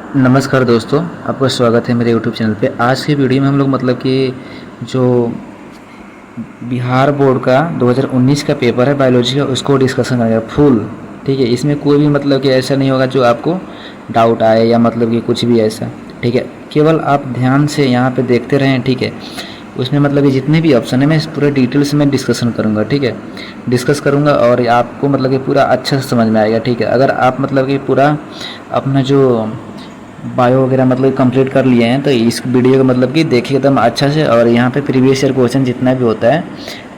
नमस्कार दोस्तों, आपका स्वागत है मेरे यूट्यूब चैनल पे। आज की वीडियो में हम लोग मतलब कि जो बिहार बोर्ड का 2019 का पेपर है बायोलॉजी का, उसको डिस्कशन करेंगे फुल। ठीक है, इसमें कोई भी मतलब कि ऐसा नहीं होगा जो आपको डाउट आए या मतलब कि कुछ भी ऐसा। ठीक है, केवल आप ध्यान से यहाँ पे देखते रहें। ठीक है, उसमें मतलब कि जितने भी ऑप्शन है मैं पूरे डिटेल्स में डिस्कशन करूँगा। ठीक है, डिस्कस करूँगा और आपको मतलब कि पूरा अच्छा से समझ में आएगा। ठीक है, अगर आप मतलब कि पूरा अपना जो बायो वगैरह मतलब कंप्लीट कर लिए हैं तो इस वीडियो को मतलब कि देखिए एकदम अच्छा से, और यहाँ पे प्रीवियस ईयर क्वेश्चन जितना भी होता है,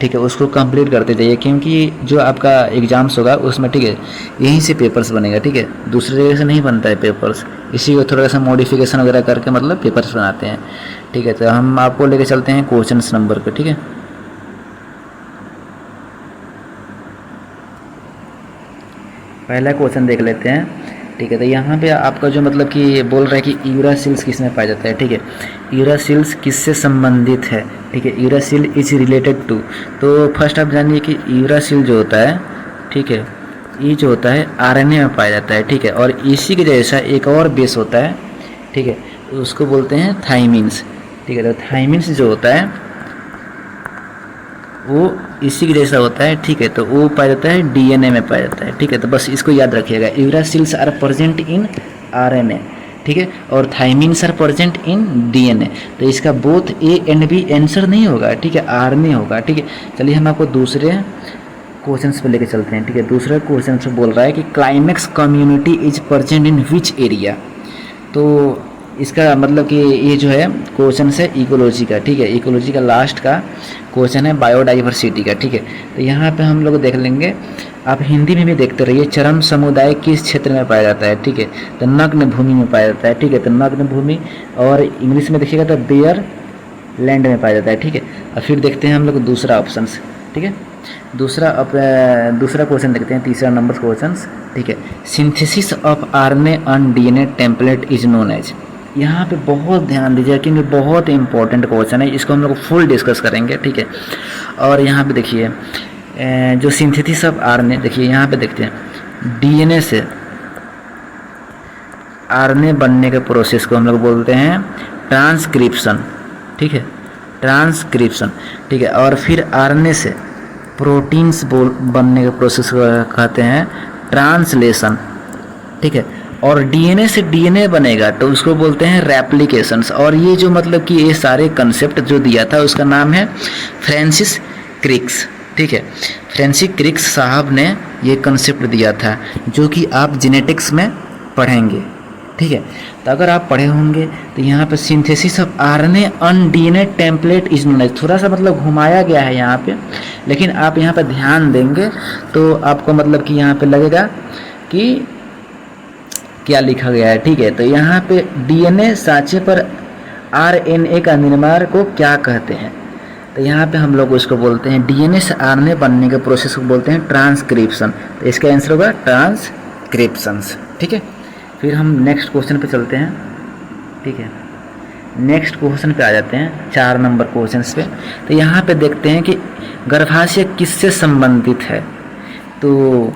ठीक है, उसको कंप्लीट करते जाइए, क्योंकि जो आपका एग्जाम्स होगा उसमें, ठीक है, यहीं से पेपर्स बनेगा। ठीक है, दूसरी जगह से नहीं बनता है पेपर्स, इसी को थोड़ा सा मॉडिफिकेशन वगैरह करके मतलब पेपर्स बनाते हैं। ठीक है, तो हम आपको लेके चलते हैं क्वेश्चन नंबर पे। ठीक है, पहला क्वेश्चन देख लेते हैं। ठीक है, तो यहाँ पे आपका जो मतलब कि बोल रहा है कि यूरासिल्स किस में पाया जाता है। ठीक है, यूरासिल्स किससे संबंधित है। ठीक है, यूरासिल इज रिलेटेड टू, तो फर्स्ट आप जानिए कि यूरासिल जो होता है, ठीक है, ये जो होता है आरएनए में पाया जाता है। ठीक है, और इसी के जैसा एक और बेस होता है, ठीक है, तो उसको बोलते हैं थाइमिन्स। ठीक है, तो थाइमिन्स जो होता है वो इसी के जैसा होता है। ठीक है, तो वो पाया जाता है डीएनए में पाया जाता है। ठीक है, तो बस इसको याद रखिएगा, uracils are present in RNA. ठीक है, और thymines are present in DNA. तो इसका both A and B answer नहीं होगा। ठीक है, आरएनए होगा। ठीक है, चलिए हम आपको दूसरे क्वेश्चन पे लेके चलते हैं। ठीक है, दूसरा क्वेश्चन से बोल रहा है कि climax community is present in which area. तो इसका मतलब कि ये जो है क्वेश्चन है इकोलॉजी का। ठीक है, इकोलॉजी का लास्ट का क्वेश्चन है बायोडाइवर्सिटी का। ठीक है, तो यहाँ पे हम लोग देख लेंगे, आप हिंदी में भी देखते रहिए, चरम समुदाय किस क्षेत्र में पाया जाता है। ठीक है, तो नग्न भूमि में पाया जाता है। ठीक है, तो नग्न भूमि, और इंग्लिश में देखिएगा तो बेयर लैंड में पाया जाता है। ठीक है, और फिर देखते हैं हम लोग दूसरा ऑप्शन। ठीक है, दूसरा क्वेश्चन देखते हैं, तीसरा नंबर क्वेश्चन। ठीक है, synthesis of RNA on DNA template is known as. यहाँ पे बहुत ध्यान दीजिए क्योंकि बहुत इंपॉर्टेंट क्वेश्चन है, इसको हम लोग फुल डिस्कस करेंगे। ठीक है, और यहाँ पे देखिए जो सिंथेसिस ऑफ आरएनए, देखिए यहाँ पे देखते हैं डीएनए से आरएनए बनने के प्रोसेस को हम लोग बोलते हैं ट्रांसक्रिप्शन। ठीक है, ट्रांसक्रिप्शन। ठीक है, और फिर आरएनए से प्रोटीन्स बनने के प्रोसेस को कहते हैं ट्रांसलेशन। ठीक है, और डीएनए से डीएनए बनेगा तो उसको बोलते हैं रेप्लिकेशंस। और ये जो मतलब कि ये सारे कंसेप्ट जो दिया था उसका नाम है फ्रांसिस क्रिक्स। ठीक है, फ्रांसिस क्रिक्स साहब ने ये कंसेप्ट दिया था, जो कि आप जेनेटिक्स में पढ़ेंगे। ठीक है, तो अगर आप पढ़े होंगे तो यहाँ पे synthesis of RNA on DNA template is known as, थोड़ा सा मतलब घुमाया गया है यहाँ पे, लेकिन आप यहाँ पे ध्यान देंगे तो आपको मतलब कि यहाँ पे लगेगा कि क्या लिखा गया है। ठीक है, तो यहाँ पे डीएनए साँचे पर आरएनए का निर्माण को क्या कहते हैं, तो यहाँ पे हम लोग उसको बोलते हैं डीएनए से आरएनए बनने के प्रोसेस को बोलते हैं ट्रांसक्रिप्शन। तो इसका आंसर होगा ट्रांसक्रिप्शंस। ठीक है, फिर हम नेक्स्ट क्वेश्चन पे चलते हैं। ठीक है, नेक्स्ट क्वेश्चन पे आ जाते हैं, 4 नंबर क्वेश्चन पे। तो यहाँ पे देखते हैं कि गर्भाशय किससे संबंधित है। तो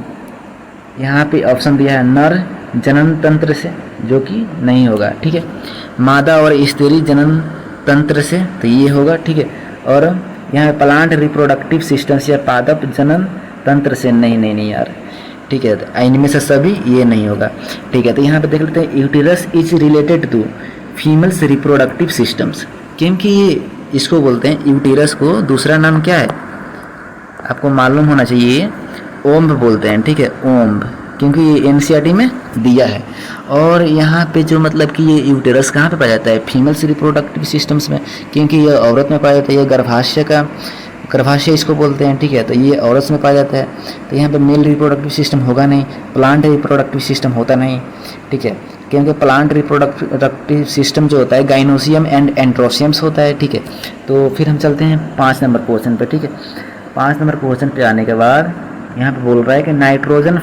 यहाँ पे ऑप्शन दिया है नर जनन तंत्र से, जो कि नहीं होगा। ठीक है, मादा और स्त्री जनन तंत्र से, तो ये होगा। ठीक है, और यहाँ पे प्लांट रिप्रोडक्टिव सिस्टम से या पादप जनन तंत्र से, नहीं यार। ठीक है, तो इनमें से सभी ये नहीं होगा। ठीक है, तो यहाँ पे देख लेते हैं uterus is related to females reproductive systems, क्योंकि इसको बोलते हैं यूटेरस को दूसरा नाम क्या है आपको मालूम होना चाहिए, ओम्ब बोलते हैं। ठीक है, ओम्ब, क्योंकि ये एनसीईआरटी में दिया है। और यहाँ पे जो मतलब कि ये यूटेरस कहाँ पे पाया जाता है, फीमेल्स रिप्रोडक्टिव सिस्टम्स में, क्योंकि ये औरत में पाया जाता है। ये गर्भाशय इसको बोलते हैं। ठीक है, तो ये औरत में पाया जाता है, तो यहाँ पे मेल रिप्रोडक्टिव सिस्टम होगा नहीं, प्लांट रिप्रोडक्टिव सिस्टम होता नहीं। ठीक है, क्योंकि प्लांट रिप्रोडक्टिव सिस्टम जो होता है गाइनोसियम एंड एंड्रोसियम्स होता है। ठीक है, तो फिर हम चलते हैं 5 नंबर क्वेश्चन पे। ठीक है, 5 नंबर क्वेश्चन पे आने के बाद यहाँ पे बोल रहा है कि nitrogen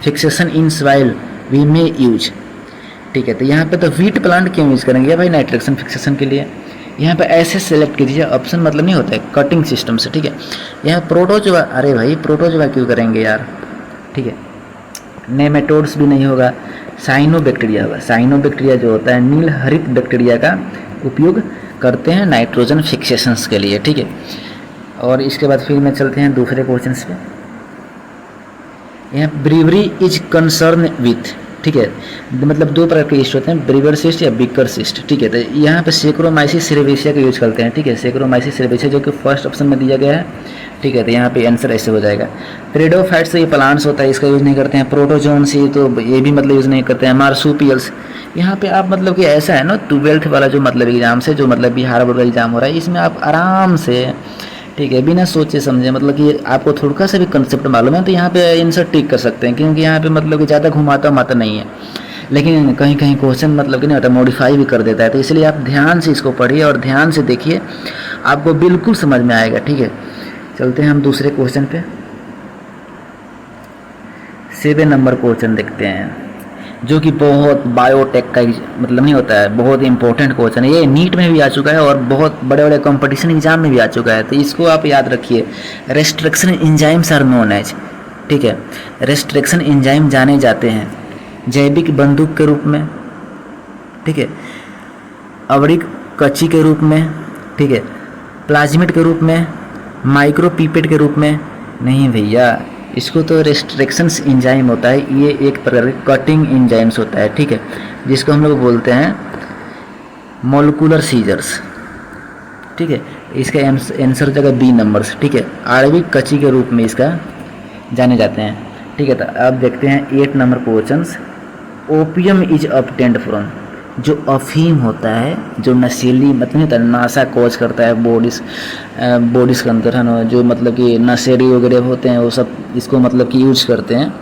fixation in soil we may use. ठीक है, तो यहाँ पे तो व्हीट प्लांट क्यों यूज़ करेंगे भाई नाइट्रोजन फिक्सेशन के लिए। यहाँ पे ऐसे सेलेक्ट कीजिए, ऑप्शन मतलब नहीं होता है, कटिंग सिस्टम से। ठीक है, यहाँ प्रोटोजोआ, अरे भाई प्रोटोजोआ क्यों करेंगे यार। ठीक है, नेमेटोड्स भी नहीं होगा, साइनोबैक्टीरिया होगा। साइनोबैक्टीरिया जो होता है नील हरित बैक्टीरिया का उपयोग करते हैं नाइट्रोजन फिक्सेशंस के लिए, ठीक है। और इसके बाद फिर में चलते हैं दूसरे क्वेश्चन पे। यहाँ ब्रीवरी इज कंसर्न विथ, ठीक है, मतलब दो प्रकार के ईस्ट होते हैं, ब्रीवर सिस्ट या बिकर सिस्ट, ठीक है। तो यहाँ पे सेक्रोमाइसिस सेरेविसिया का यूज करते हैं, ठीक है, सेक्रोमाइसिस सेरेविसिया जो कि फर्स्ट ऑप्शन में दिया गया है, ठीक है। तो यहाँ पे आंसर ऐसे हो जाएगा। पेरिडोफाइट्स तो ये प्लांट्स होता है, इसका यूज़ नहीं करते हैं। प्रोटोजोन्स ये तो ये भी मतलब यूज़ नहीं करते हैं। मार्सुपियल्स, यहाँ पे आप मतलब कि ऐसा है ना 12th वाला जो मतलब एग्जाम से जो मतलब बिहार बोर्ड का एग्जाम हो रहा है, इसमें आप आराम से, ठीक है, बिना सोचे समझे मतलब कि आपको थोड़ा सा भी कंसेप्ट मालूम है तो यहाँ पे आंसर टिक कर सकते हैं, क्योंकि यहाँ पे मतलब कि ज़्यादा घुमाता माता नहीं है। लेकिन कहीं कहीं क्वेश्चन मतलब कि नहीं होता, मॉडिफाई भी कर देता है। तो इसलिए आप ध्यान से इसको पढ़िए और ध्यान से देखिए, आपको बिल्कुल समझ में आएगा, ठीक है। चलते हैं हम दूसरे क्वेश्चन पे। 7 नंबर क्वेश्चन देखते हैं, जो कि बहुत बायोटेक का मतलब नहीं होता है, बहुत इंपॉर्टेंट क्वेश्चन है। ये नीट में भी आ चुका है और बहुत बड़े बड़े कंपटीशन एग्जाम में भी आ चुका है, तो इसको आप याद रखिए। Restriction enzymes are known as, ठीक है, रेस्ट्रिक्शन एंजाइम जाने जाते हैं जैविक बंदूक के रूप में, ठीक है, आवरिक कच्ची के रूप में, ठीक है, प्लाज्मिड के रूप में, माइक्रोपीपेट के रूप में। नहीं भैया, इसको तो रेस्ट्रिक्शंस एंजाइम होता है, ये एक प्रकार का कटिंग एंजाइम्स होता है, ठीक है, जिसको हम लोग बोलते हैं मॉलिक्यूलर सीजर्स, ठीक है। इसका आंसर हो जाएगा बी नंबर्स, ठीक है, आणविक कच्ची के रूप में इसका जाने जाते हैं, ठीक है। तो अब देखते हैं 8 number questions. Opium is obtained from, जो अफीम होता है, जो नशीली मतलब नहीं होता, नशा कॉज करता है बॉडीज के अंदर, है ना, जो मतलब कि नशेरी वगैरह होते हैं वो सब इसको मतलब कि यूज करते हैं।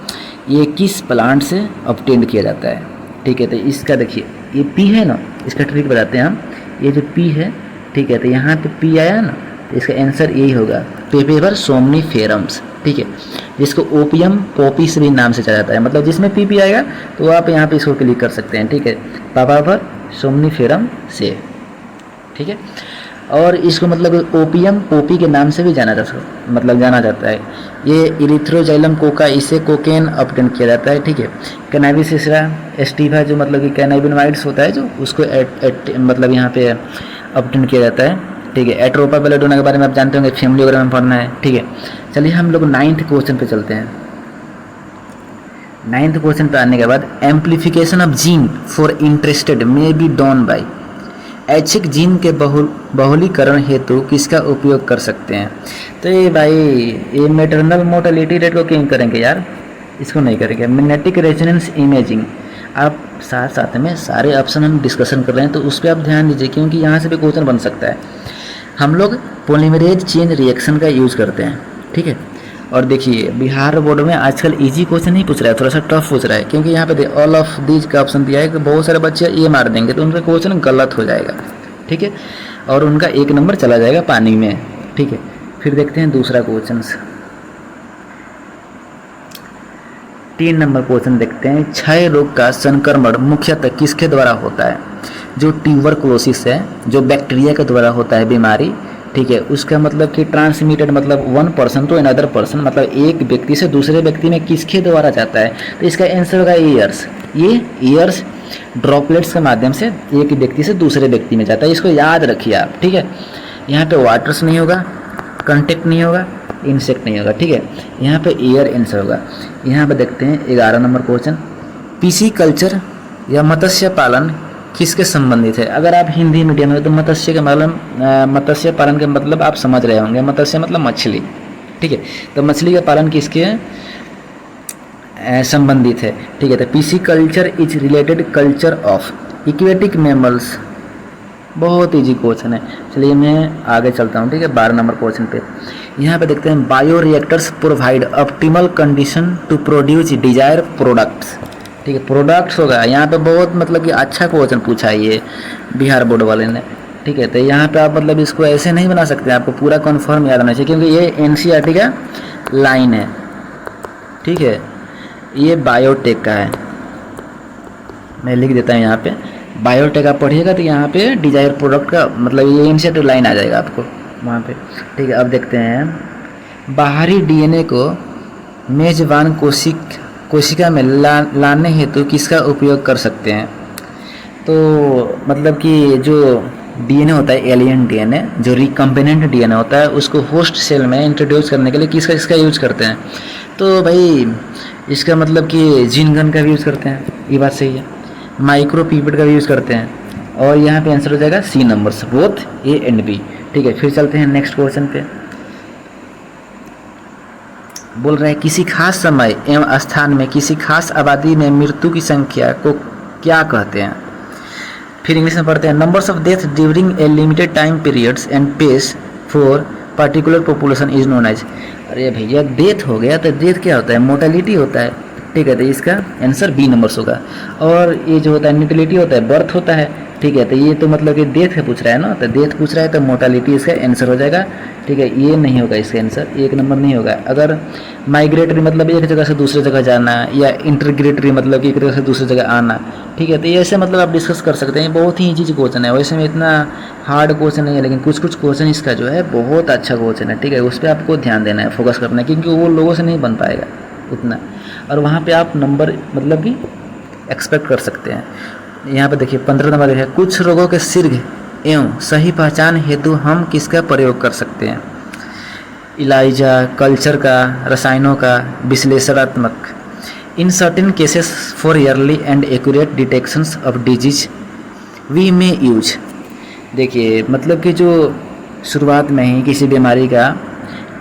ये किस प्लांट से ऑब्टेन्ड किया जाता है, ठीक है। तो इसका देखिए, ये पी है ना, इसका ट्रिक बताते हैं हम। ये जो पी है, ठीक है, तो यहाँ पे पी आया ना, तो इसका आंसर यही होगा, पेपेवर सोमनीफेरम्स, ठीक है, जिसको ओपियम पॉपी से भी नाम से चला जाता है। मतलब जिसमें पी आएगा तो आप यहाँ पे इसको क्लिक कर सकते हैं, ठीक है, पेपेवर सोमनीफेरम से, ठीक है। और इसको मतलब ओपियम पॉपी के नाम से भी जाना जाता है। ये इरिथ्रोजाइलम कोका, इसे कोकेन ऑब्टेन किया जाता है, ठीक है। कैनाबिस एस्टिवा जो मतलब कि कैनाबिनोइड्स होता है, जो उसको मतलब यहाँ पे ऑब्टेन किया जाता है, ठीक है। एट्रोपा बेलेडोना के बारे में आप जानते होंगे, फैमिली वगैरह में पढ़ना है, ठीक है। चलिए हम लोग 9th क्वेश्चन पे चलते हैं। 9th क्वेश्चन पे आने के बाद, amplification of gene for interested may be done by, ऐच्छिक जीन के बहुलीकरण हेतु किसका उपयोग कर सकते हैं। तो ये भाई, ये मैटरनल मोर्टेलिटी रेट को क्यों करेंगे यार, इसको नहीं करेंगे। मैग्नेटिक रेजोनेंस इमेजिंग, आप साथ साथ में सारे ऑप्शन हम डिस्कशन कर रहे हैं, तो उस पर आप ध्यान दीजिए, क्योंकि यहाँ से भी क्वेश्चन बन सकता है। हम लोग पॉलीमरेज चेन रिएक्शन का यूज़ करते हैं, ठीक है। और देखिए, बिहार बोर्ड में आजकल इजी क्वेश्चन नहीं पूछ रहा है, थोड़ा सा टफ पूछ रहा है, क्योंकि यहाँ पे ऑल ऑफ दीज का ऑप्शन दिया है कि बहुत सारे बच्चे ये मार देंगे तो उनका क्वेश्चन गलत हो जाएगा, ठीक है, और उनका 1 नंबर चला जाएगा पानी में, ठीक है। फिर देखते हैं दूसरा क्वेश्चन। 3 नंबर क्वेश्चन देखते हैं। क्षय रोग का संक्रमण मुख्यतः किसके द्वारा होता है। जो ट्यूबरकुलोसिस है, जो बैक्टीरिया के द्वारा होता है बीमारी, ठीक है, उसका मतलब कि ट्रांसमिटेड मतलब 1 पर्सन टू अनदर पर्सन, मतलब एक व्यक्ति से दूसरे व्यक्ति में किसके द्वारा जाता है। तो इसका आंसर होगा ईयर्स। ये ईयर्स ड्रॉपलेट्स के माध्यम से एक व्यक्ति से दूसरे व्यक्ति में जाता है, इसको याद रखिए आप, ठीक है। यहाँ पे वाटर्स नहीं होगा, कंटेक्ट नहीं होगा, इंसेक्ट नहीं होगा, ठीक है, यहाँ पे एयर आंसर होगा। यहाँ पे देखते हैं 11 नंबर क्वेश्चन। पीसी कल्चर या मत्स्य पालन किसके संबंधित है। अगर आप हिंदी मीडियम में तो मत्स्य पालन के मतलब आप समझ रहे होंगे, मत्स्य मतलब मछली, ठीक है। तो मछली का पालन किसके संबंधित है, ठीक है। तो PC culture is related culture of aquatic mammals. बहुत ईजी क्वेश्चन है। चलिए मैं आगे चलता हूँ, ठीक है। 12 नंबर क्वेश्चन पे यहाँ पे देखते हैं, bio reactors provide optimal condition to produce desire products, ठीक है। प्रोडक्ट्स होगा यहाँ पे, बहुत मतलब कि अच्छा क्वेश्चन पूछा है ये बिहार बोर्ड वाले ने, ठीक है। तो यहाँ पे आप मतलब इसको ऐसे नहीं बना सकते, आपको पूरा कन्फर्म याद होना चाहिए, क्योंकि ये एनसीईआरटी का लाइन है, ठीक है। ये बायोटेक का है, मैं लिख देता हूँ यहाँ पे, बायोटेक आप पढ़िएगा तो यहाँ पे डिजायर प्रोडक्ट का मतलब ये एनसीईआरटी लाइन आ जाएगा आपको वहाँ पे, ठीक है। अब देखते हैं, बाहरी डीएनए को मेजबान कोशिका में लाने हेतु किसका उपयोग कर सकते हैं? तो मतलब कि जो डीएनए होता है, एलियन डीएनए, जो रिकम्बिनेंट डीएनए होता है, उसको होस्ट सेल में इंट्रोड्यूस करने के लिए इसका यूज करते हैं। तो भाई इसका मतलब कि जीन गन का भी यूज़ करते हैं, ये बात सही है। माइक्रोपीपेट का भी यूज़ करते हैं, और यहाँ पे आंसर हो जाएगा C numbers, both A and B. ठीक है, फिर चलते हैं नेक्स्ट क्वेश्चन पे। बोल रहे हैं किसी खास समय एवं स्थान में किसी खास आबादी में मृत्यु की संख्या को क्या कहते हैं? फिर इंग्लिश में पढ़ते हैं, numbers of death during a limited time periods and pace for particular population is known as. अरे भैया डेथ हो गया तो डेथ क्या होता है? मोर्टेलिटी होता है। ठीक है, तो इसका आंसर बी नंबर्स होगा। और ये जो होता है न्यूट्रलिटी होता है, बर्थ होता है। ठीक है, तो ये तो मतलब कि डेथ है पूछ रहा है ना, तो डेथ पूछ रहा है तो मोर्टेलिटी इसका आंसर हो जाएगा। ठीक है, ये नहीं होगा इसका आंसर, एक नंबर नहीं होगा। अगर माइग्रेटरी मतलब एक जगह से दूसरी जगह जाना, या इंटरग्रेटरी मतलब कि एक जगह से दूसरी जगह आना। ठीक है, तो ये ऐसे मतलब आप डिस्कस कर सकते हैं, बहुत ही इजी क्वेश्चन है। वैसे में इतना हार्ड क्वेश्चन नहीं है, लेकिन कुछ कुछ क्वेश्चन इसका जो है बहुत अच्छा क्वेश्चन है। ठीक है, उस पर आपको ध्यान देना है, फोकस करना है, क्योंकि वो लोगों से नहीं बन पाएगा उतना, और वहाँ पे आप नंबर मतलब कि एक्सपेक्ट कर सकते हैं। यहाँ पे देखिए 15 नंबर है, कुछ रोगों के शीघ्र एवं सही पहचान हेतु हम किसका प्रयोग कर सकते हैं? इलाइजा, कल्चर का, रसायनों का, विश्लेषणात्मक। In certain cases for early and accurate detections of disease we may use. देखिए मतलब कि जो शुरुआत में ही किसी बीमारी का,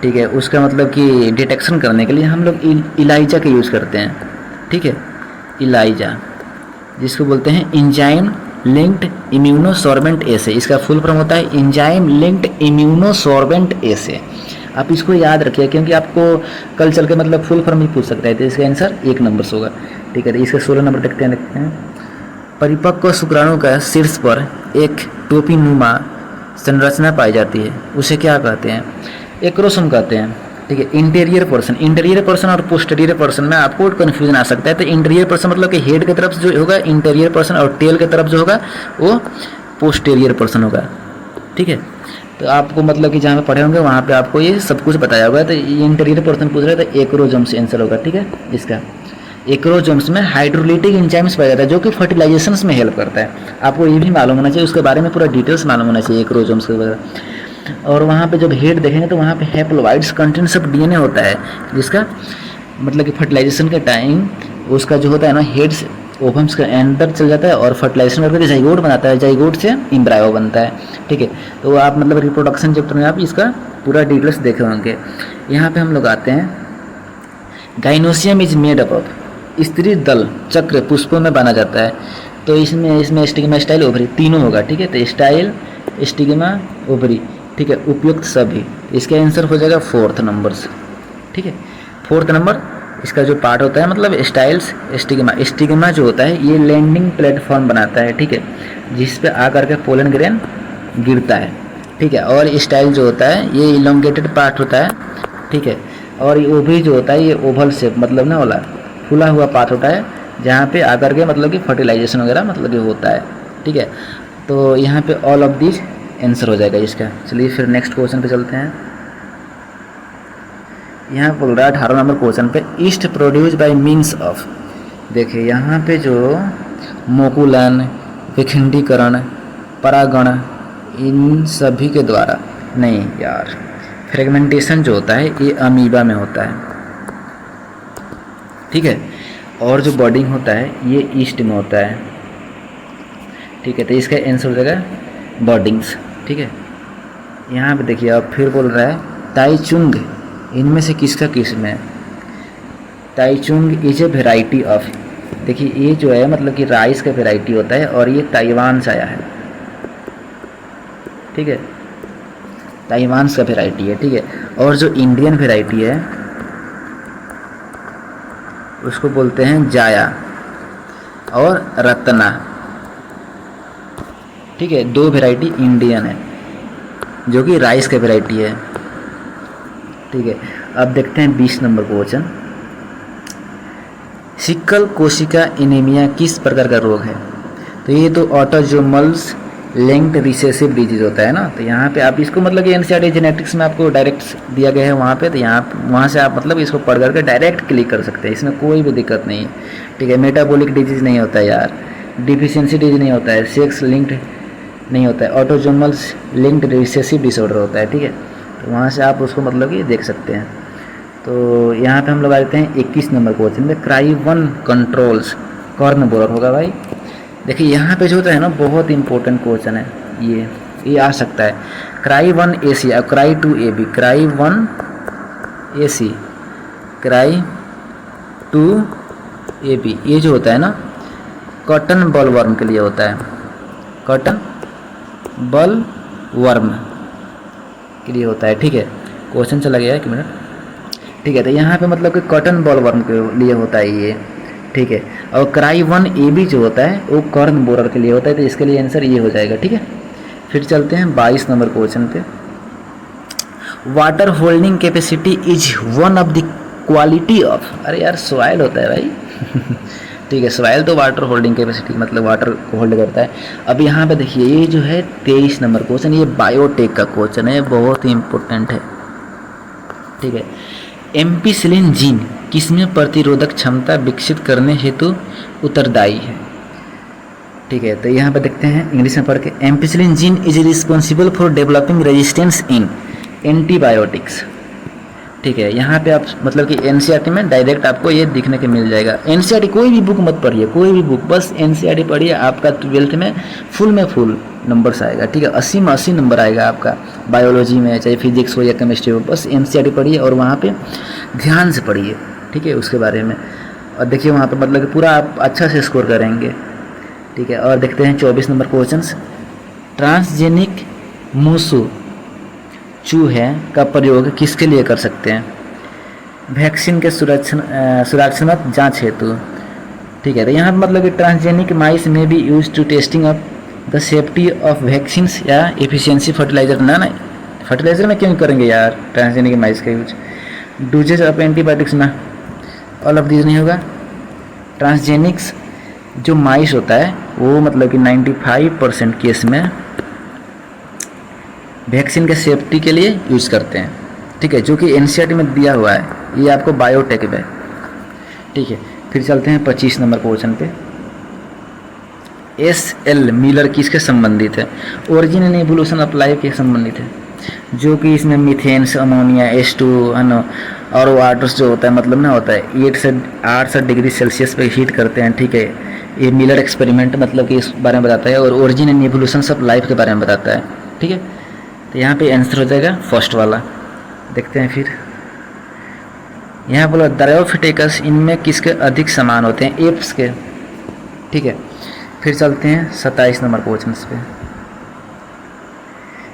ठीक है, उसका मतलब कि डिटेक्शन करने के लिए हम लोग इलाइजा का यूज़ करते हैं। ठीक है, इलाइजा जिसको बोलते हैं एंजाइम लिंक्ड इम्यूनोसॉर्बेंट एसे, इसका फुल फॉर्म होता है एंजाइम लिंक्ड इम्यूनोसॉर्बेंट एसे। आप इसको याद रखिए, क्योंकि आपको कल चल के मतलब फुल फॉर्म ही पूछ सकता है, तो इसका आंसर एक नंबर से होगा। ठीक है, तो इसका 16 नंबर देखते हैं। परिपक्व शुक्राणु का शीर्ष पर एक टोपीनुमा संरचना पाई जाती है, उसे क्या कहते हैं? एक्रोसोम कहते हैं। ठीक है, इंटीरियर पोर्शन और पोस्टीरियर पोर्शन में आपको कन्फ्यूजन आ सकता है। तो इंटीरियर पोर्शन मतलब कि हेड की तरफ जो होगा इंटीरियर पोर्शन, और टेल की तरफ जो होगा वो पोस्टीरियर पोर्शन होगा। ठीक है, तो आपको मतलब कि जहाँ पे पढ़े होंगे वहाँ पे आपको ये सब कुछ बताया होगा। तो ये इंटीरियर पोर्शन पूछ रहे तो एक्रोजोम से आंसर होगा। ठीक है, इसका एक्रोजोम्स में हाइड्रोलिटिक एंजाइम्स पाया जाता है, जो कि फर्टिलाइजेशन में हेल्प करता है। आपको ये भी मालूम होना चाहिए, उसके बारे में पूरा डिटेल्स मालूम होना चाहिए एक्रोजोम्स के बारे में। और वहाँ पे जब हेड देखेंगे तो वहाँ पे हैप्लोइड्स कंटेंट्स ऑफ डीएनए होता है, जिसका मतलब कि फर्टिलाइजेशन के टाइम उसका जो होता है ना, हेड्स ओवम्स के अंदर चल जाता है और फर्टिलाइजेशन करके जाइगोट बनाता है, जाइगोट से एम्ब्रायो बनता है। ठीक है, तो आप मतलब रिप्रोडक्शन चैप्टर में आप इसका पूरा डिटेल्स देखे होंगे। यहाँ पे हम लोग आते हैं, gynoecium is made up of, स्त्री दल चक्र पुष्पों में बना जाता है। तो इसमें स्टिग्मा, स्टाइल, ओवरी तीनों होगा। ठीक है, तो स्टाइल, स्टिग्मा, ओवरी। ठीक है, उपयुक्त सभी। इसका आंसर हो जाएगा 4th नंबर से। ठीक है, 4th नंबर इसका जो पार्ट होता है मतलब स्टाइल्स, स्टिग्मा जो होता है ये लैंडिंग प्लेटफॉर्म बनाता है। ठीक है, जिस पे आकर के पोलन ग्रेन गिरता है। ठीक है, और स्टाइल जो होता है ये इलोंगेटेड पार्ट होता है। ठीक है, और ये ओवरी जो होता है ये ओवल शेप मतलब ना वाला फुला हुआ पार्ट होता है, जहाँ पे आकर के मतलब कि फर्टिलाइजेशन वगैरह मतलब कि होता है। ठीक है, तो यहाँ पे ऑल ऑफ दिस आंसर हो जाएगा इसका। चलिए फिर नेक्स्ट क्वेश्चन पे चलते हैं। यहाँ बोल रहा है 18 नंबर क्वेश्चन पे, east produce by means of. देखिए यहाँ पे जो मोकुलन, विखंडीकरण, परागण, इन सभी के द्वारा नहीं यार, फ्रेगमेंटेशन जो होता है ये अमीबा में होता है। ठीक है, और जो बॉडिंग होता है ये ईस्ट में होता है। ठीक है, तो इसका आंसर हो जाएगा बॉडिंग्स। ठीक है, यहाँ पे देखिए अब फिर बोल रहा है ताइचुंग इनमें से किसका किस्म है? Taichung is a variety of. देखिए ये जो है मतलब कि राइस का वेराइटी होता है, और ये ताइवान से आया है। ठीक है, ताइवान का वेराइटी है। ठीक है, और जो इंडियन वेराइटी है उसको बोलते हैं जाया और रत्ना। ठीक है, 2 वेराइटी इंडियन है जो कि राइस का वेराइटी है। ठीक है, अब देखते हैं 20 नंबर क्वेश्चन। सिकल कोशिका एनीमिया किस प्रकार का रोग है? तो ये तो ऑटोजोमल्स लिंक्ड रिसेसिव डिजीज होता है ना। तो यहाँ पे आप इसको मतलब कि एनसीईआरटी जेनेटिक्स में आपको डायरेक्ट दिया गया है वहाँ पे, तो वहाँ से आप मतलब इसको पढ़ करके डायरेक्ट क्लिक कर सकते हैं, इसमें कोई भी दिक्कत नहीं है, ठीक है। मेटाबॉलिक डिजीज़ नहीं होता है यार, डिफिशियंसी डिजीज नहीं होता है, सेक्स लिंक्ड नहीं होता है, ऑटोजोमल लिंक्ड रिसेसिव डिसऑर्डर होता है, ठीक है। तो वहाँ से आप उसको मतलब कि देख सकते हैं। तो यहाँ पे हम लोग आ जाते हैं 21 नंबर क्वेश्चन में, क्राई 1 कंट्रोल्स कॉर्न बोरर होगा भाई। देखिए यहाँ पे जो होता है ना बहुत इंपॉर्टेंट क्वेश्चन है ये आ सकता है। क्राई 1 AC और cry 2 AB, cry 1 AC cry 2 AB, ये जो होता है ना कॉटन बॉलवर्म के लिए होता है, कॉटन बॉल वर्म के लिए होता है, ठीक है। क्वेश्चन चला गया है, 1 मिनट, ठीक है। तो यहाँ पे मतलब कि कॉटन बॉल वर्म के लिए होता है ये, ठीक है। और क्राई 1 AB जो होता है वो कॉर्न बोरर के लिए होता है, तो इसके लिए आंसर ये हो जाएगा, ठीक है। फिर चलते हैं 22 नंबर क्वेश्चन पे। Water holding capacity is one of the quality of, अरे यार सॉइल होता है भाई ठीक है, सॉइल तो वाटर होल्डिंग कैपेसिटी मतलब वाटर को होल्ड करता है। अब यहाँ पे देखिए ये जो है 23 नंबर क्वेश्चन, ये बायोटेक का क्वेश्चन है, बहुत ही इंपॉर्टेंट है, ठीक है। एम्पिसिलिन जीन किसमें प्रतिरोधक क्षमता विकसित करने हेतु उत्तरदायी है, ठीक है। तो यहाँ पे देखते हैं इंग्लिश में पढ़ के, ampicillin gene is responsible for developing resistance in antibiotics, ठीक है। यहाँ पे आप मतलब कि एनसीईआरटी में डायरेक्ट आपको ये दिखने के मिल जाएगा। एनसीईआरटी कोई भी बुक मत पढ़िए, कोई भी बुक, बस एनसीईआरटी पढ़िए, आपका 12th में फुल नंबर्स आएगा, ठीक है। 80 में 80 नंबर आएगा आपका, बायोलॉजी में चाहे फिजिक्स हो या केमिस्ट्री हो, बस एनसीईआरटी पढ़िए और वहाँ पे ध्यान से पढ़िए, ठीक है, उसके बारे में। और देखिए वहाँ पे मतलब कि पूरा आप अच्छा से स्कोर करेंगे, ठीक है। और देखते हैं 24 नंबर क्वेश्चन, ट्रांसजेनिक मूसू चूहे का प्रयोग किसके लिए कर सकते हैं? वैक्सीन के सुरक्षात्मक जांच हेतु, ठीक है। तो यहाँ पर मतलब कि ट्रांसजेनिक माइस में भी use to testing of the safety of vaccines या एफिशिएंसी फर्टिलाइजर, ना फर्टिलाइजर में क्यों करेंगे यार ट्रांसजेनिक माइस का यूज, डोजेज ऑफ एंटीबायोटिक्स ना, ऑल ऑफ दिस नहीं होगा। ट्रांसजेनिक्स जो माइस होता है वो मतलब कि 95% केस में वैक्सीन के सेफ्टी के लिए यूज़ करते हैं, ठीक है, जो कि एनसीईआरटी में दिया हुआ है, ये आपको बायोटेक में, ठीक है। फिर चलते हैं 25 नंबर क्वेश्चन पे। SL मिलर किसके संबंधित है? Origin and evolution of life के संबंधित है, जो कि इसमें मीथेन्स, अमोनिया, H2 और वाटर्स जो होता है मतलब ना होता है 8 से 8 डिग्री सेल्सियस पे हीट करते हैं, ठीक है। ये मिलर एक्सपेरिमेंट मतलब कि इस बारे में बताता है, और origin and evolution of life के बारे में बताता है, ठीक है। तो यहाँ पे आंसर हो जाएगा फर्स्ट वाला। देखते हैं फिर यहाँ बोला दायोफिटेकस, इनमें किसके अधिक समान होते हैं? एप्स के, ठीक है। फिर चलते हैं 27 नंबर क्वेश्चन पे।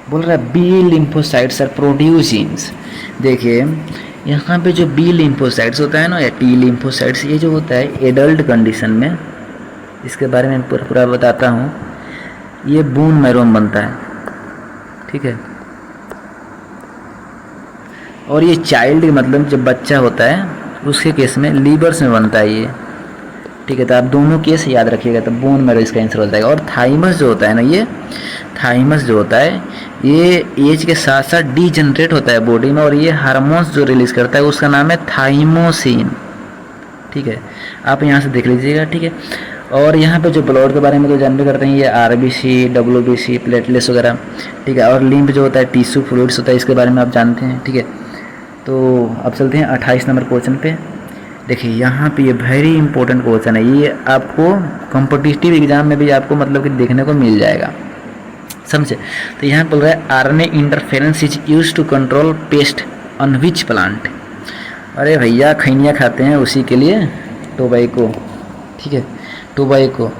बोल रहा है B lymphocytes are produce genes. देखिए यहाँ पे जो बी लिम्फोसाइट्स होता है ना या टी लिम्फोसाइट्स, ये जो होता है एडल्ट कंडीशन में, इसके बारे में पूरा बताता हूँ। ये बोन मैरो में बनता है, ठीक है। और ये चाइल्ड मतलब जब बच्चा होता है उसके केस में लीवर्स में बनता है ये, ठीक है। तो आप दोनों केस याद रखिएगा, तो बोन मैरो इसका आंसर हो जाएगा। और थाइमस जो होता है ना, ये थाइमस जो होता है ये एज के साथ साथ डीजनरेट होता है बॉडी में, और ये हार्मोन्स जो रिलीज करता है उसका नाम है थाइमोसिन, ठीक है। आप यहाँ से देख लीजिएगा, ठीक है। और यहाँ पे जो ब्लड के बारे में तो जानते करते हैं, ये RBC, WBC, प्लेटलेट्स वगैरह, ठीक है। और लिम्फ जो होता है टिश्यू फ्लूइड्स होता है, इसके बारे में आप जानते हैं, ठीक है। तो अब चलते हैं 28 नंबर क्वेश्चन पे। देखिए यहाँ पे ये वेरी इंपॉर्टेंट क्वेश्चन है, ये आपको कॉम्पिटिटिव एग्जाम में भी आपको मतलब कि देखने को मिल जाएगा, समझे। तो यहाँ बोल रहा है RNA interference is use to control pest on which plant. अरे भैया खैनिया खाते हैं उसी के लिए टोबैको, ठीक है, टोबैको।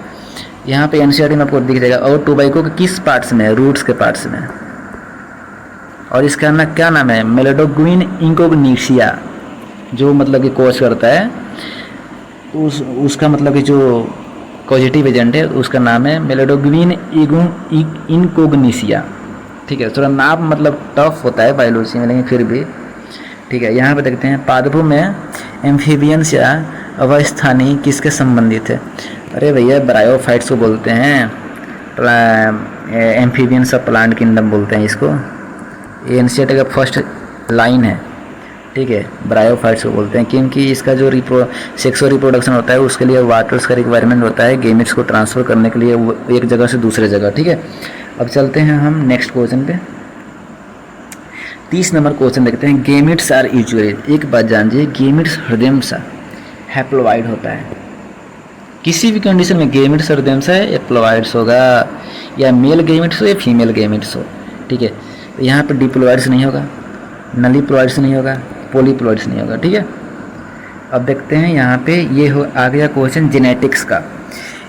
यहाँ पे एनसीईआरटी में आपको दिख जाएगा। और टोबैको के किस पार्ट्स में है? रूट्स के पार्ट्स में। और इसका ना क्या नाम है? मेलेडोग्विन इंकोग्निसिया, जो मतलब कि कोच करता है उसका मतलब कि जो पॉजिटिव एजेंट है उसका नाम है मेलेडोग्विन इंकोग्निसिया, ठीक है। थोड़ा नाम मतलब टफ होता है बायोलॉजी में, लेकिन फिर भी ठीक है। यहाँ पे देखते हैं पादपों में एम्फीबियंस या अवस्थानी किसके संबंधित है? अरे भैया ब्रायोफाइट्स को बोलते हैं, एम्फीबियंस ऑफ प्लांट किंगडम बोलते हैं इसको। ये एनसीईआरटी का फर्स्ट लाइन है, ठीक है। ब्रायोफाइट्स को बोलते हैं क्योंकि इसका जो सेक्सुअल रिप्रोडक्शन होता है उसके लिए वाटर्स का रिक्वायरमेंट होता है गेमेट्स को ट्रांसफ़र करने के लिए एक जगह से दूसरे जगह, ठीक है। अब चलते हैं हम नेक्स्ट क्वेश्चन पे। 30 नंबर क्वेश्चन देखते हैं। गेमेट्स आर यूजुअली, एक बात जानिए, गेमेट्स हृदयंसा हैप्लोइड होता है। किसी भी कंडीशन में गेमेट्स हृदयंसा हैप्लोइड्स होगा, या मेल गेमेट्स हो या फीमेल गेमेट्स हो, ठीक है। तो यहाँ पे डिप्लोइड्स नहीं होगा, नलीप्लोइड्स नहीं होगा, पॉलीप्लोइड्स नहीं होगा, ठीक है। अब देखते हैं यहाँ पे ये हो आ गया क्वेश्चन जेनेटिक्स का।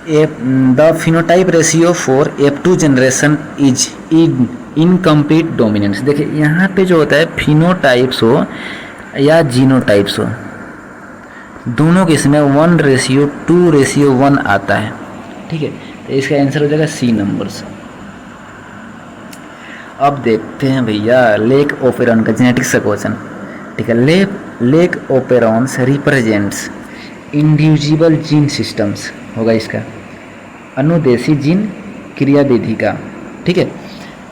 The phenotype ratio for F2 generation is incomplete dominance. देखिए यहाँ पे जो होता है फिनोटाइप्स हो या जीनोटाइप्स हो, दोनों के इसमें 1:2:1 आता है, ठीक है। तो इसका आंसर हो जाएगा सी नंबर्स। अब देखते हैं भैया लेक ओपेरॉन का जेनेटिक्स का क्वेश्चन, ठीक है। Lac operons represents individual gene systems होगा इसका, अनुदेशी जीन क्रियाविधि का, ठीक है।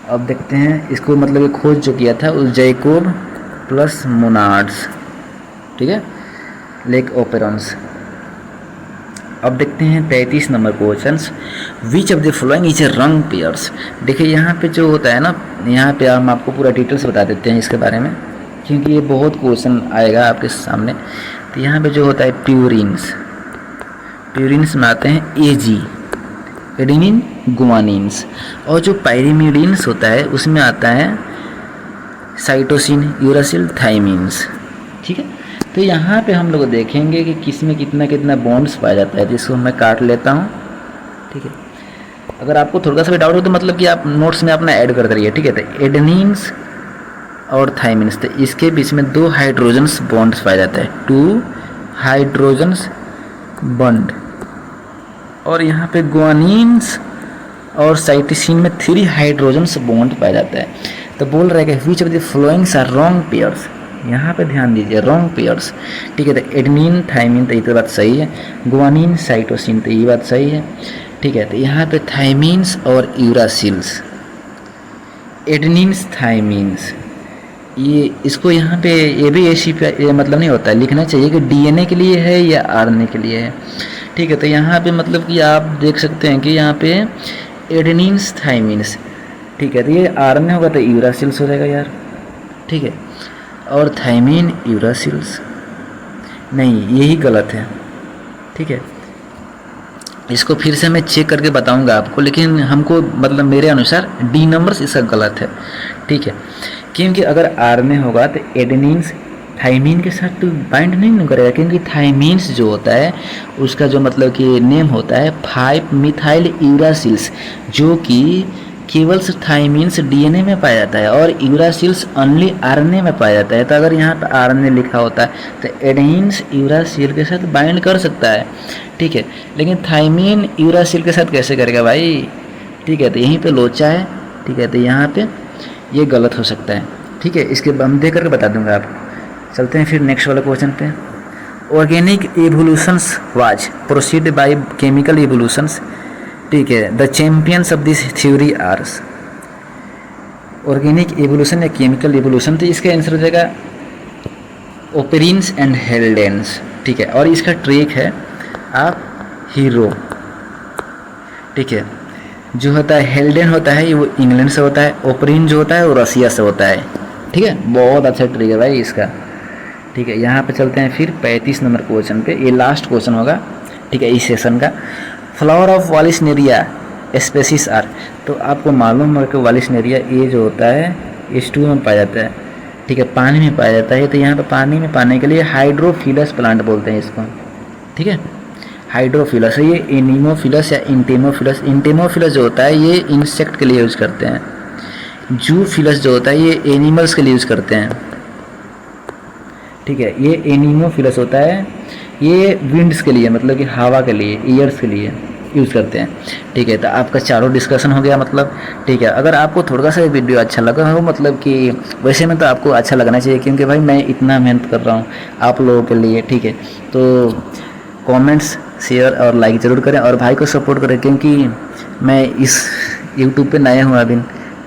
अब देखते हैं इसको, मतलब ये खोज जो किया था उस जैकोब प्लस मोनार्ड्स, ठीक है, लेक ओपेरॉन्स। अब देखते हैं 33 number questions. Which of the following is a रंग पेयर्स। देखिए यहाँ पे जो होता है ना, यहाँ पे हम आपको पूरा डिटेल्स बता देते हैं इसके बारे में, क्योंकि ये बहुत क्वेश्चन आएगा आपके सामने। तो यहाँ पे जो होता है प्यूरिन्स, प्यूरिन्स में आते हैं एजी, एडेनिन, गुआनिन्स, और जो पायरिमिडीन्स होता है उसमें आता है साइटोसिन, यूरासिल, थाइमिन्स, ठीक है। तो यहाँ पे हम लोग देखेंगे कि किस में कितना कितना बॉन्ड्स पाया जाता है, जिसको मैं काट लेता हूँ, ठीक है। अगर आपको थोड़ा सा भी डाउट हो तो मतलब कि आप नोट्स में अपना ऐड कर दीजिए, ठीक है। तो एडेनिन्स और थाइमिन्स, तो इसके बीच में 2 हाइड्रोजन्स बॉन्ड्स पाया जाता है, 2 हाइड्रोजन्स बॉन्ड। और यहाँ पे गुआनिन्स और साइटोसिन में 3 हाइड्रोजन्स बॉन्ड पाया जाता है। तो बोल रहा है कि which of the followings are wrong pairs. यहाँ पे ध्यान दीजिए, रॉन्ग पेयर्स, ठीक है। तो एडेनिन, थाइमिन, तो ये तो बात सही है। गुआनिन, साइटोसिन, तो ये बात सही है, ठीक है। तो यहाँ पे थाइमिन्स और यूरासिल्स, एडेनिन्स, थाइमिन्स, ये इसको यहाँ पे ये भी ऐसी ये मतलब नहीं होता है, लिखना चाहिए कि डीएनए के लिए है या आरएनए के लिए है, ठीक है। तो यहाँ पे मतलब कि आप देख सकते हैं कि यहाँ पे एडेनिन्स, थाइमिन्स, ठीक है। तो ये आरएनए होगा तो यूरासिल्स हो जाएगा यार, ठीक है। और थाइमिन, यूरासिल्स नहीं, यही गलत है, ठीक है। इसको फिर से मैं चेक करके बताऊंगा आपको, लेकिन हमको मतलब मेरे अनुसार डी नंबर्स इसका गलत है, ठीक है। क्योंकि अगर आरएनए होगा तो एडेनिन्स थाइमिन के साथ तो बाइंड नहीं करेगा, क्योंकि थाइमिन्स जो होता है उसका जो मतलब कि नेम होता है 5 मिथाइल यूरासिल्स, जो कि केवल थाइमिन्स डीएनए में पाया जाता है और यूरासिल्स ओनली आरएनए में पाया जाता है। तो अगर यहाँ पर आरएनए लिखा होता है तो एडेनिन्स यूरासिल के साथ बाइंड कर सकता है, ठीक है। लेकिन थाइमिन यूरासिल के साथ कैसे करेगा भाई, ठीक है। तो यहीं पे लोचा है, ठीक है। तो यहाँ पे ये गलत हो सकता है, ठीक है। इसके हम देख करके बता दूंगा आपको। चलते हैं फिर नेक्स्ट वाले क्वेश्चन पे। Organic evolutions was proceed by chemical evolutions, ठीक है। The champions of this theory are. Organic evolution या केमिकल एवोल्यूशन, तो इसका आंसर हो जाएगा ओपेरिन्स एंड हेल्डेन्स, ठीक है। और इसका ट्रेक है आप हीरो, ठीक है। जो होता है हेल्डेन होता है वो इंग्लैंड से होता है, ओपेरिन जो होता है वो रसिया से होता है, ठीक है। बहुत अच्छा ट्रेक है भाई इसका, ठीक है। यहाँ पे चलते हैं फिर 35 नंबर क्वेश्चन पे, ये लास्ट क्वेश्चन होगा, ठीक है, इस सेशन का। फ्लावर ऑफ वालिसनेरिया स्पेसीज आर, तो आपको मालूम है कि वालिसनेरिया ये जो होता है H2 में पाया जाता है, ठीक है, पानी में पाया जाता है। तो यहाँ पे पानी में पाने के लिए हाइड्रोफिलस प्लांट बोलते हैं इसको, ठीक है। हाइड्रोफिलस है ये, एनीमोफिलस या इंटेमोफिलस। इंटेमोफिलस जो होता है ये इंसेक्ट के लिए यूज़ करते हैं, जूफिलस जो होता है ये एनिमल्स के लिए यूज़ करते हैं, ठीक है। ये एनीमोफिलस होता है, ये विंड्स के लिए मतलब कि हवा के लिए, ईयर्स के लिए यूज़ करते हैं, ठीक है। तो आपका चारों डिस्कशन हो गया मतलब, ठीक है। अगर आपको थोड़ा सा वीडियो अच्छा लगा हो, मतलब कि वैसे में तो आपको अच्छा लगना चाहिए, क्योंकि भाई मैं इतना मेहनत कर रहा हूँ आप लोगों के लिए, ठीक है। तो कमेंट्स, शेयर और लाइक ज़रूर करें और भाई को सपोर्ट करें, क्योंकि मैं यूट्यूब पे नए हुआ अभी,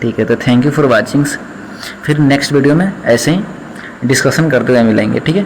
ठीक है। तो थैंक यू फॉर वाचिंग्स, फिर नेक्स्ट वीडियो में ऐसे ही डिस्कशन करते हुए मिलेंगे, ठीक है।